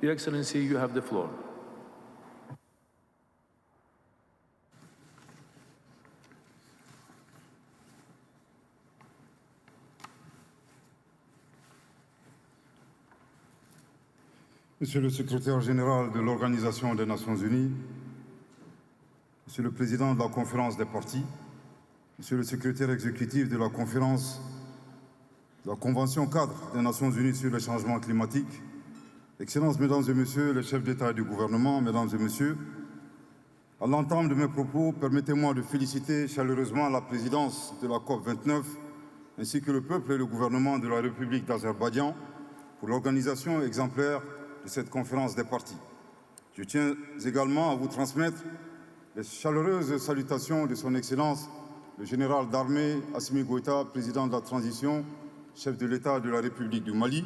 Your Excellency, you have the floor. Monsieur le secrétaire général de l'Organisation des Nations Unies, Monsieur le président de la conférence des partis, Monsieur le secrétaire exécutif de la conférence de la Convention cadre des Nations Unies sur le changement climatique, Excellences, Mesdames et Messieurs les chefs d'État et de gouvernement, Mesdames et Messieurs, à l'entame de mes propos, permettez-moi de féliciter chaleureusement la présidence de la COP29 ainsi que le peuple et le gouvernement de la République d'Azerbaïdjan pour l'organisation exemplaire de cette conférence des partis. Je tiens également à vous transmettre les chaleureuses salutations de son Excellence, le général d'armée Assimi Goïta, président de la transition, chef de l'État de la République du Mali,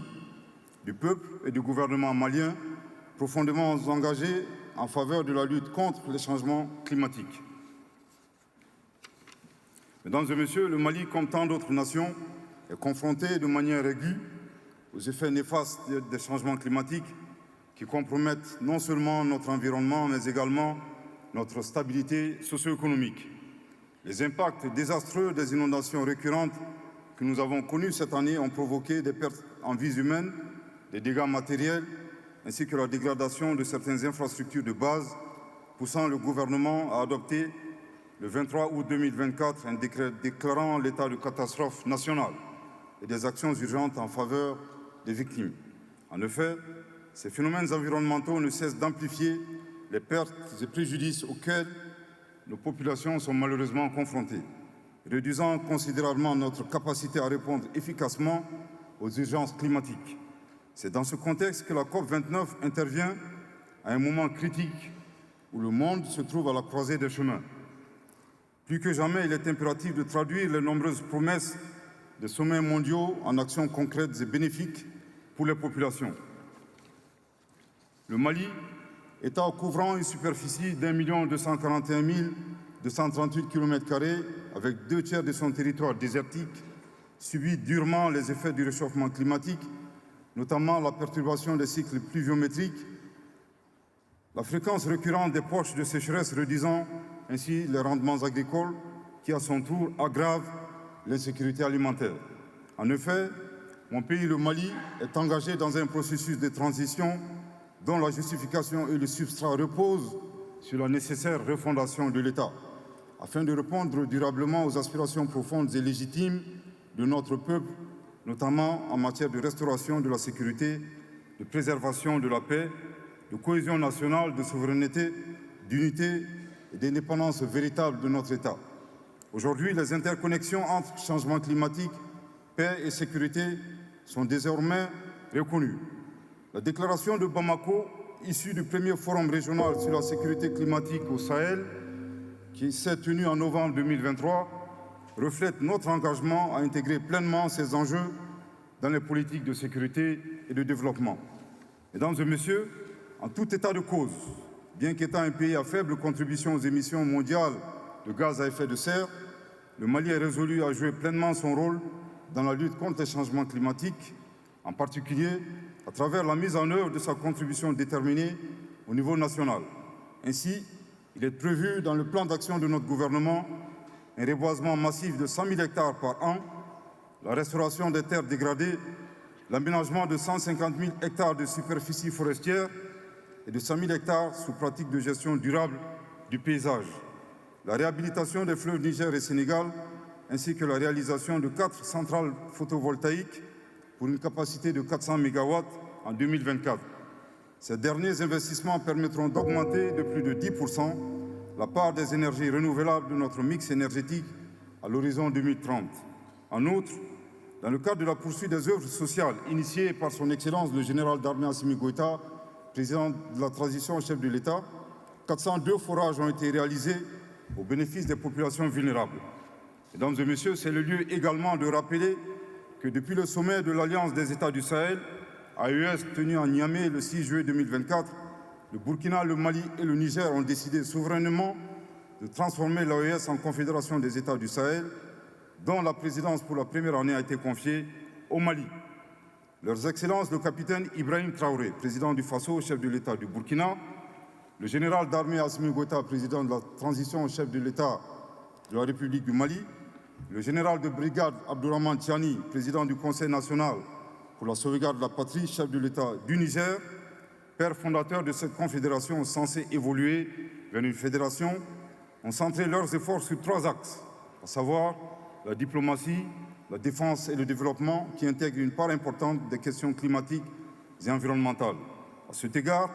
du peuple et du gouvernement malien, profondément engagés en faveur de la lutte contre les changements climatiques. Mesdames et Messieurs, le Mali, comme tant d'autres nations, est confronté de manière aiguë aux effets néfastes des changements climatiques qui compromettent non seulement notre environnement, mais également notre stabilité socio-économique. Les impacts désastreux des inondations récurrentes que nous avons connues cette année ont provoqué des pertes en vies humaines, des dégâts matériels, ainsi que la dégradation de certaines infrastructures de base, poussant le gouvernement à adopter le 23 août 2024 un décret déclarant l'état de catastrophe nationale et des actions urgentes en faveur des victimes. En effet, ces phénomènes environnementaux ne cessent d'amplifier les pertes et préjudices auxquels nos populations sont malheureusement confrontées, réduisant considérablement notre capacité à répondre efficacement aux urgences climatiques. C'est dans ce contexte que la COP29 intervient à un moment critique où le monde se trouve à la croisée des chemins. Plus que jamais, il est impératif de traduire les nombreuses promesses des sommets mondiaux en actions concrètes et bénéfiques pour les populations. Le Mali, État couvrant une superficie d'1 241 238 km², avec 2 tiers de son territoire désertique, subit durement les effets du réchauffement climatique, notamment la perturbation des cycles pluviométriques, la fréquence récurrente des poches de sécheresse réduisant ainsi les rendements agricoles, qui à son tour aggravent l'insécurité alimentaire. En effet, mon pays, le Mali, est engagé dans un processus de transition dont la justification et le substrat reposent sur la nécessaire refondation de l'État, afin de répondre durablement aux aspirations profondes et légitimes de notre peuple, notamment en matière de restauration de la sécurité, de préservation de la paix, de cohésion nationale, de souveraineté, d'unité et d'indépendance véritable de notre État. Aujourd'hui, les interconnexions entre changement climatique, paix et sécurité sont désormais reconnues. La déclaration de Bamako, issue du premier forum régional sur la sécurité climatique au Sahel, qui s'est tenu en novembre 2023, reflète notre engagement à intégrer pleinement ces enjeux dans les politiques de sécurité et de développement. Mesdames et Messieurs, en tout état de cause, bien qu'étant un pays à faible contribution aux émissions mondiales de gaz à effet de serre, le Mali est résolu à jouer pleinement son rôle dans la lutte contre les changements climatiques, en particulier à travers la mise en œuvre de sa contribution déterminée au niveau national. Ainsi, il est prévu dans le plan d'action de notre gouvernement un reboisement massif de 100 000 hectares par an, la restauration des terres dégradées, l'aménagement de 150 000 hectares de superficie forestière et de 100 000 hectares sous pratique de gestion durable du paysage, la réhabilitation des fleuves Niger et Sénégal, ainsi que la réalisation de 4 centrales photovoltaïques pour une capacité de 400 MW en 2024. Ces derniers investissements permettront d'augmenter de plus de 10% la part des énergies renouvelables de notre mix énergétique à l'horizon 2030. En outre, dans le cadre de la poursuite des œuvres sociales initiées par son Excellence le général d'armée Assimi Goïta, président de la transition chef de l'État, 402 forages ont été réalisés au bénéfice des populations vulnérables. Mesdames et Messieurs, c'est le lieu également de rappeler que depuis le sommet de l'Alliance des États du Sahel, AES, tenu à Niamey le 6 juillet 2024, le Burkina, le Mali et le Niger ont décidé souverainement de transformer l'AES en Confédération des États du Sahel, dont la présidence pour la première année a été confiée au Mali. Leurs Excellences le capitaine Ibrahim Traoré, président du Faso, chef de l'État du Burkina, le général d'armée Assimi Goïta, président de la transition, chef de l'État de la République du Mali, le général de brigade Abdourahmane Tiani, président du Conseil national pour la sauvegarde de la patrie, chef de l'État du Niger, père fondateur de cette confédération censée évoluer vers une fédération, ont centré leurs efforts sur 3 axes, à savoir la diplomatie, la défense et le développement, qui intègrent une part importante des questions climatiques et environnementales. À cet égard,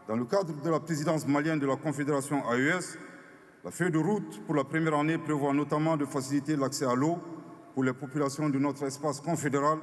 dans le cadre de la présidence malienne de la Confédération AES, la feuille de route pour la première année prévoit notamment de faciliter l'accès à l'eau pour les populations de notre espace confédéral